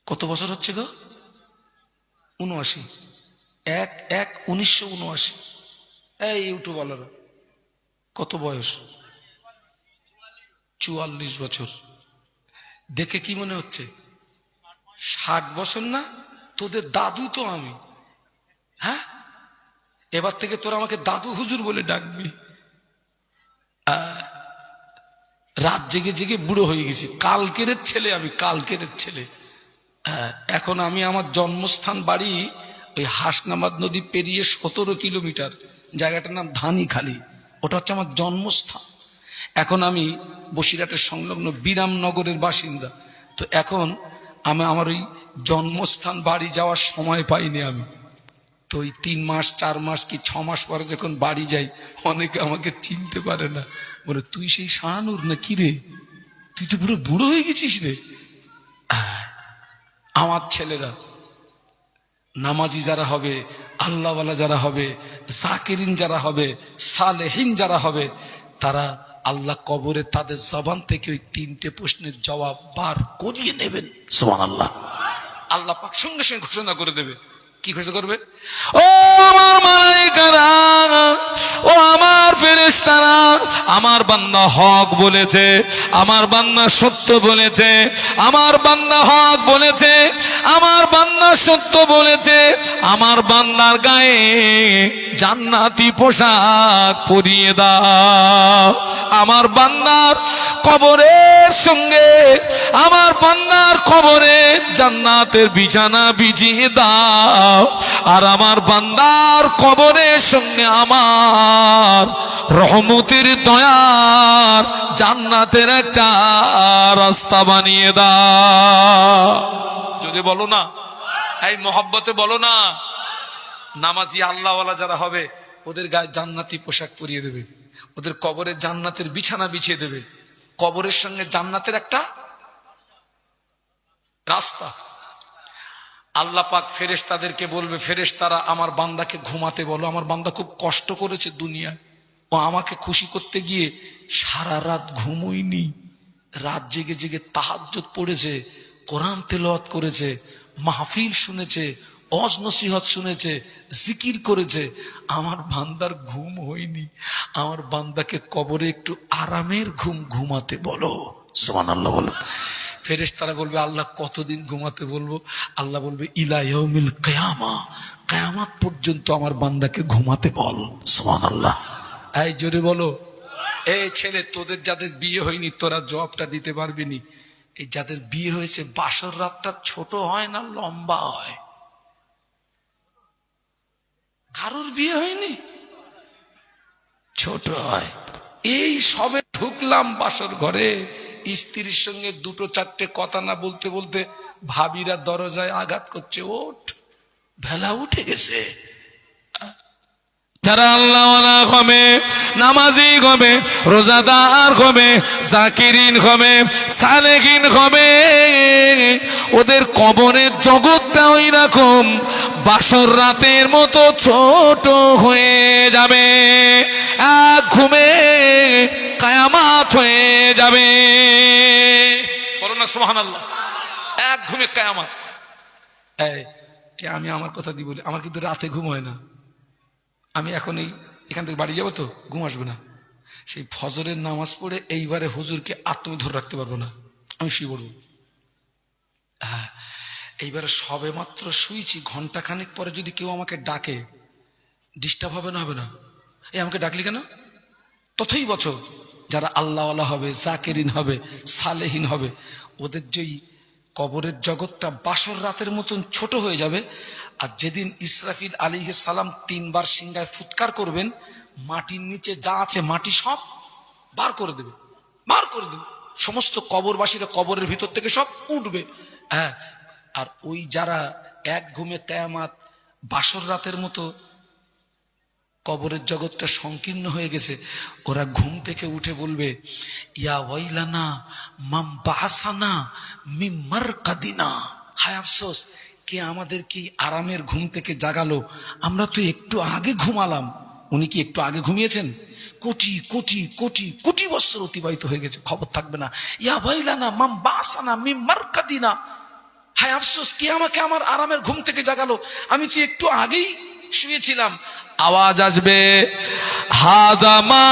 কত বছর হচ্ছে গো? 79। 1/1/1979। এই ইউটিউবওয়ালারা কত বয়স? 44 বছর। দেখে কি মনে হচ্ছে 60 বছর না? তোদের দাদু তো আমি। হ্যাঁ, এবার থেকে তোরা আমাকে দাদু হুজুর বলে ডাকবি। রাত জেগে জেগে বুড়ো হয়ে গেছি, কালকের ছেলে আমি, কালকের ছেলে। এখন আমি আমার জন্মস্থান বাড়ি ওই হাসনাবাদ নদী পেরিয়ে 17 কিলোমিটার, জায়গাটার নাম ধানিখালি, ওটা হচ্ছে আমার জন্মস্থান। এখন আমি বসিরহাটের সংলগ্ন বিরামনগরের বাসিন্দা। তো এখন আমি আমার ওই জন্মস্থান বাড়ি যাওয়ার সময় পাইনি আমি। তো ওই 3 মাস 4 মাস কি 6 মাস পরে যখন বাড়ি যাই, অনেকে আমাকে চিনতে পারে না, বলে তুই সেই শাহানুর না কি রে, তুই তো পুরো বুড়ো হয়ে গেছিস রে। আমার ছেলেরা নামাজি যারা হবে, আল্লাহওয়ালা যারা হবে, জাকিরিন যারা হবে, সালেহিন যারা হবে, তারা আল্লাহ কবরে তাদের জবান থেকে ওই 3টে প্রশ্নের জবাব বার করিয়ে নেবেন। সুবহানাল্লাহ। আল্লাহ পাক সঙ্গে সঙ্গে ঘোষণা করে দেবে। কি ঘোষণা করবে? ও আমার মালায়েকারা, ও আমার ফেরেশতারা, আমার বান্দা হক বলেছে, আমার বান্দা সত্য বলেছে, আমার বান্দা হক বলেছে, আমার বান্দা সত্য বলেছে, আমার বান্দার গায়ে জান্নাতি পোশাক পরিয়ে দাও, আমার বান্দার কবরের সঙ্গে আমার বান্দার কবরে জান্নাতের বিছানা বিছিয়ে দাও, আর আমার বান্দার কবরের সঙ্গে আমার রহমতের দয়ার জান্নাতের একটা রাস্তা বানিয়ে দাও। যদি বলো না, এই মহব্বতে বলো না। নামাজি আল্লাহওয়ালা যারা হবে, ওদের গায়ে জান্নাতি পোশাক পরিয়ে দেবে, ওদের কবরে জান্নাতের বিছানা বিছিয়ে দেবে, কবরের সঙ্গে জান্নাতের একটা রাস্তা। আল্লাহ পাক ফেরেশতাদেরকে বলবে, ফেরেশতারা আমার বান্দাকে ঘুমাতে বলো, আমার বান্দা খুব কষ্ট করেছে দুনিয়ায়, ও আমাকে খুশি করতে গিয়ে সারা রাত ঘুমোয়নি, রাত জেগে জেগে তাহাজ্জুদ পড়েছে, কোরআন তেলাওয়াত করেছে, মাহফিল শুনেছে, ওয়াজ নসিহত শুনেছে, জিকির করেছে, আমার বান্দার ঘুম হয়নি, আমার বান্দাকে কবরে একটু আরামের ঘুম ঘুমাতে বলো। সুবহানাল্লাহ বলো। ফেরেশতারা বলবে, আল্লাহ কতদিন ঘুমাতে বলবো? আল্লাহ বলবে, ইলা ইয়াউমিল কিয়ামা, কিয়ামত পর্যন্ত আমার বান্দাকে ঘুমাতে বল। সুবহানাল্লাহ। এই জোরে বলো। এই ছেলে, তোদের যাদের বিয়ে হয়নি তোরা জবাবটা দিতে পারবি নি। এই যাদের বিয়ে হয়েছে, বাসর রাতটা ছোট হয় না লম্বা হয়? কারোর বিয়ে হয়নি? ছোট হয়। এই সবে ঢুকলাম বাসর ঘরে, স্ত্রীর সঙ্গে 2-4টে কথা না বলতে বলতে ভাবিরা দরজায় আঘাত করছে, ওঠ, ভেলা উঠে গেছে। যারা আল্লাহওয়ালা হবে, নামাজি হবে, রোজাদার হবে, জাকিরিন হবে, সালেহিন হবে, ওদের কবরের জগৎটা ওই রকম বাসর রাতের মতো ছোট হয়ে যাবে, এক ঘুমে কায়ামাত হয়ে যাবে। বলো না সুবহানাল্লাহ। এক ঘুমে কায়ামাত। আমি আমার কথা দিয়ে বলি, আমার কিন্তু রাতে ঘুম হয় না। আমি এখন এখান থেকে বাড়ি যাবো তো, ঘুম আসবে না। সেই ফজরের নামাজ পড়ে এইবারে হুজুরকে আত্মী ধরে রাখতে পারবো না, আমি শুয়ে পড়বো। হ্যাঁ, এইবারে সবে মাত্র শুয়েছি, ঘন্টা খানিক পরে যদি কেউ আমাকে ডাকে, ডিস্টার্ব হবে না? হবে না? আমাকে ডাকলি কেন? ততই বছর যারা আল্লাহওয়ালা হবে, জাকেরিন হবে, সালেহিন হবে, ওদের যেই কবরের জগৎটা বাসর রাতের মতন ছোট হয়ে যাবে। আর যেদিন ইসরাফিল আলাইহিস সালাম 3 বার সিংহায় ফুৎকার করবেন, মাটির নিচে যা আছে মাটি সব বার করে দেবে, বার করে দেবে। সমস্ত কবরবাসীরা কবরের ভিতর থেকে সব উঠবে। হ্যাঁ, আর ওই যারা এক ঘুমে কিয়ামত বাসর রাতের মতো কবরের জগৎটা সংকীর্ণ হয়ে গেছে, ওরা ঘুম থেকে উঠে বলবে, ইয়া ওয়াইলানা মাম বাসানা মিন মারকাদিনা। হায় আফসোস, কে আমাদের কি আরামের ঘুম থেকে জাগালো? আমরা তো একটু আগে ঘুমালাম। উনি কি একটু আগে ঘুমিয়েছেন? কোটি কোটি কোটি কোটি বছর অতিবাহিত হয়ে গেছে, খবর থাকবে না। ইয়া ওয়াইলানা মাম বাসানা মিন মারকাদিনা। হায় আফসোস, কে আমাকে আমার আরামের ঘুম থেকে জাগালো? আমি তো একটু আগেই শুয়েছিলাম। আওয়াজ আসবে, হাদামা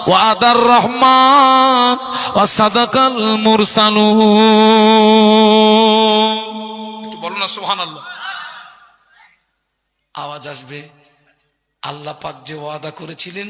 ওয়াদার রহমান ওয়া সাদাকাল মুরসালুন। একটু বলো না সুবহানাল্লাহ। আওয়াজ আসবে, আল্লাহ পাক যে ওয়াদা করেছিলেন